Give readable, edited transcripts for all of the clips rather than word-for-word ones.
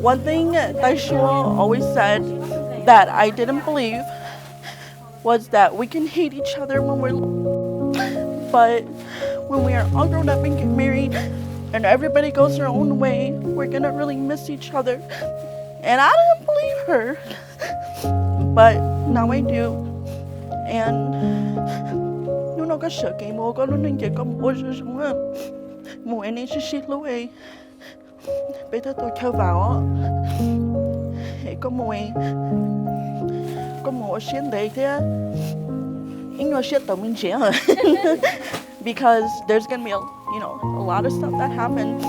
One thing txoj always said that I didn't believe was that we can hate each other when we're but when we are all grown up and get married and everybody goes their own way, we're gonna really miss each other. And I didn't believe her, but now I do. And nó nó có sợ cái mô có lúc nên chỉ có một sự sống á mùa anh ấy sẽ xịt lúc ấy bây giờ tôi theo vào á có mùa xuyên đấy thế anh nói xuyên tàu mình chế hả because there's gonna be a lot of stuff that happens,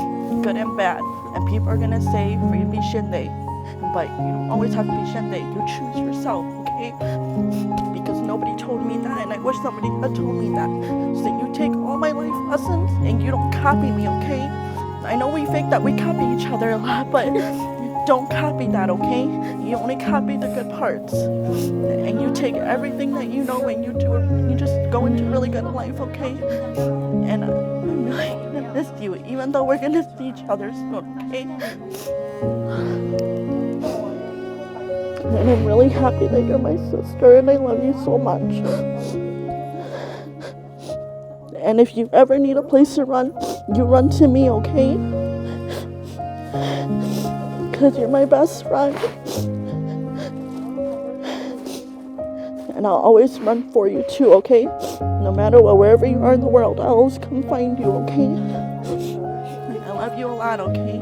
good and bad, and people are gonna say for you to be shinde, but you don't always have to be shinde. You choose yourself, okay? Because nobody told me that, and I wish somebody had told me that. So you take all my life lessons and you don't copy me, okay? I know we think that we copy each other a lot, but don't copy that, okay? You only copy the good parts. And you take everything that you know and you do it. You just go into really good life, okay? And I'm really gonna miss you, even though we're gonna see each other soon, okay? And I'm really happy that you're my sister and I love you so much. And if you ever need a place to run, you run to me, okay? Because you're my best friend. And I'll always run for you too, okay? No matter what, wherever you are in the world, I'll always come find you, okay? I love you a lot, okay?